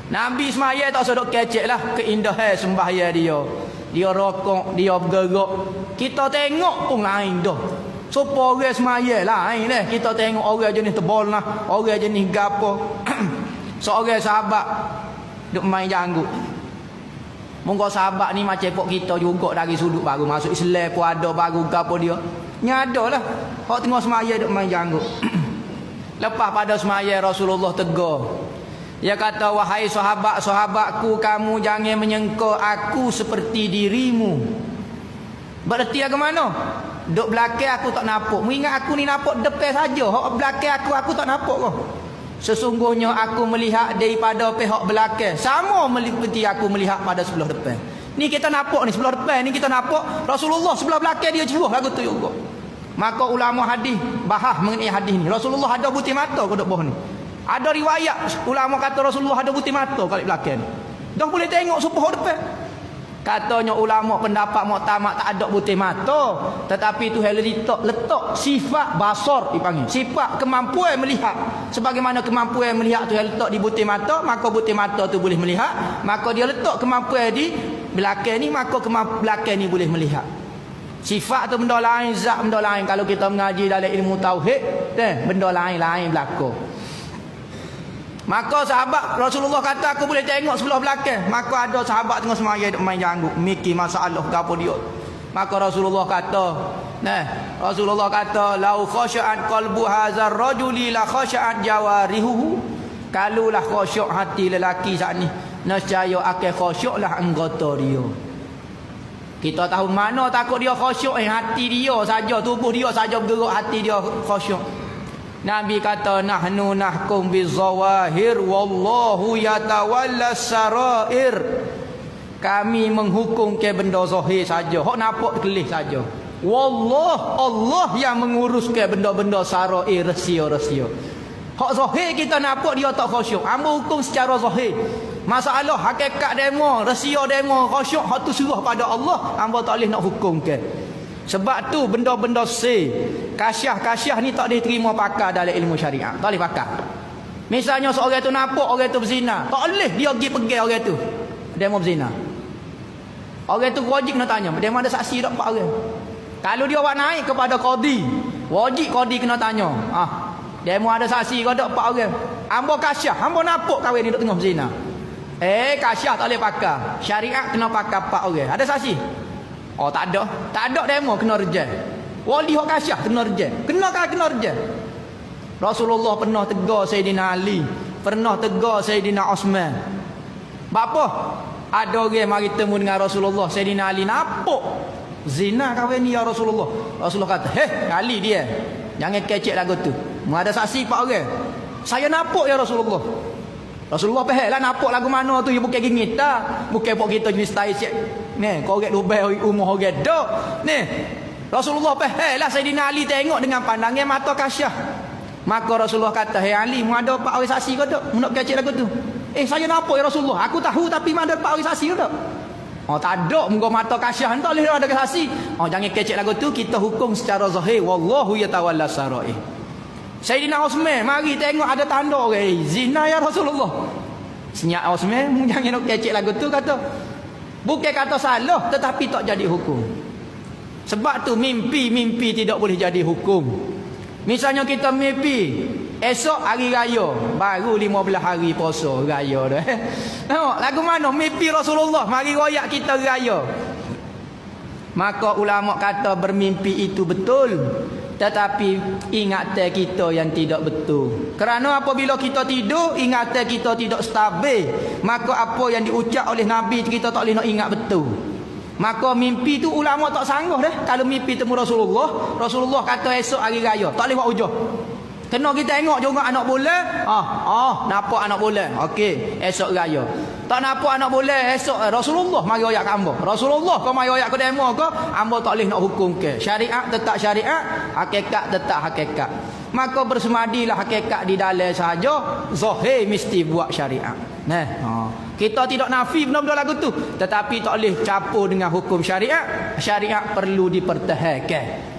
Nabi semaya tak sedok kecek lah keindahan sembahyang dia. Dia rokok, dia bergerak. Kita tengok pun lain dah. Supaya orang semaya lain dah. Kita tengok orang jenis tebal lah, orang jenis gapo. Seorang sahabat duk main janggut. Mungkin sahabat ni macam pok kita juga dari sudut baru masuk Islam pun ada baru gapo dia. Nyada lah. Hak tengah semaya duk main janggut. Lepas pada semaya Rasulullah tegur. Dia kata, wahai sahabat-sahabatku, kamu jangan menyangka aku seperti dirimu. Berarti ke mana? Duk belakang aku tak nampak. Mengingat aku ni nampak depan saja. Hak belakang aku tak nampak kau. Sesungguhnya aku melihat daripada pihak belakang sama seperti aku melihat pada sebelah depan. Ni kita nampak ni sebelah depan ni kita nampak Rasulullah sebelah belakang dia jauh lagu tu juga. Maka ulama hadis bahas mengenai hadis ni. Rasulullah ada butir mata ke duk bawah ni? Ada riwayat ulama kata Rasulullah ada butir mata kat belakang. Dah boleh tengok supah depan. Katanya ulama pendapat muktamad tak ada butir mata, tetapi tu letak sifat basar dipanggil. Sifat kemampuan melihat. Sebagaimana kemampuan melihat tu letak di butir mata, maka butir mata tu boleh melihat, maka dia letak kemampuan di belakang ni, maka belakang ni boleh melihat. Sifat tu benda lain, zat benda lain. Kalau kita mengaji dalam ilmu tauhid, benda lain-lain berlaku. Maka sahabat Rasulullah kata aku boleh tengok sebelah belakang. Maka ada sahabat tengah semaya duk main janggut, mikir masalah gapo dia. Maka Rasulullah kata, Rasulullah kata, lau khasya'at qalbu hadzal rajuli la khasya'at jawarihu. Kalulah khasyuk hati lelaki saat ni, nescaya akan khasyuklah anggota dia. Kita tahu mana takut dia khasyuk, hati dia saja, tubuh dia saja bergerak, hati dia khasyuk. Nabi kata nahnu nahkum bizawahir wallahu yatawalla sarair. Kami menghukum ke benda zahir saja, hok nampak kelih saja. Allah yang mengurus ke benda-benda sarair, rahsia-rahsia. Hak zahir kita nampak dia tak khusyuk, hamba hukum secara zahir. Masalah hakikat demo, rahsia demo, khusyuk hak tu serah pada Allah, hamba tak boleh nak hukum ke. Sebab tu benda-benda kasyah ni tak diterima pakar dalam ilmu syariat. Tak boleh pakar. Misalnya seorang tu nampak orang tu berzina, tak boleh dia pergi pegang orang tu dia mau berzina. Orang tu wajib kena tanya, dia ada saksi tak 4 orang. Kalau dia awak naik kepada qadi, wajib qadi kena tanya, dia mau ada saksi ke tak 4 orang. Hamba kasyah, hamba nampak kahwin ni duk tengah berzina. Kasyah tak boleh pakar. Syariat kena pakar 4 orang. Ada saksi? Oh tak ada demo kena reject. Wali hak kasyah kena reject. Kena reject. Rasulullah pernah tegur Sayyidina Ali, pernah tegur Sayyidina Osman. Bapa? Ada orang mari temu dengan Rasulullah, Sayyidina Ali nampak zina kahwin ni ya Rasulullah. Rasulullah kata, Ali dia. Jangan kecek lagu tu. Ada saksi 4 orang. Saya nampak ya Rasulullah. Rasulullah faham lah nampak lagu mana tu, ya bukan gingit dah. Bukan pok kita jenis tai siap. Ni, korek lubang umur orang dok. Ni, Rasulullah faham lah Sayyidina Ali tengok dengan pandangan mata kasyah. Maka Rasulullah kata, Ali, mu ada 4 orang saksi ke tak? Mu nak kecek lagu tu. Saya nampak ya Rasulullah. Aku tahu tapi mu ada 4 orang saksi ke tak? Tak ada, muka mata kasyah tak boleh ada saksi. Jangan kecek lagu tu, kita hukum secara zahir. Wallahu yatawalla sarair. Sayyidina Osman mari tengok ada tanda orang zina ya Rasulullah. Senyap Osman, jangan nak kecek lagu tu kata. Bukan kata salah tetapi tak jadi hukum. Sebab tu mimpi tidak boleh jadi hukum. Misalnya kita mimpi esok hari raya, baru 15 hari puasa raya dah. Tengok lagu mana mimpi Rasulullah mari royak kita raya. Maka ulama kata bermimpi itu betul, tetapi ingatan kita yang tidak betul. Kerana apabila kita tidur, ingatan kita tidak stabil, maka apa yang diucap oleh Nabi kita tak boleh nak ingat betul. Maka mimpi tu ulama tak sanggup dah. Kalau mimpi temu Rasulullah kata esok hari raya, tak boleh buat hujah. Kena kita tengok juga anak bola. Nampak anak bola. Okey, esok raya. Tak nampak anak bola esok Rasulullah mari royak kat hamba. Rasulullah kau mari royak ke demo ke, hamba tak boleh nak hukum ke. Syariat tetap syariat, hakikat tetap hakikat. Maka bersemadilah hakikat di dalam sahaja, zahir mesti buat syariat. Kita tidak nafi benda-benda lagu tu, tetapi tak boleh campur dengan hukum syariat. Syariat perlu dipertahankan.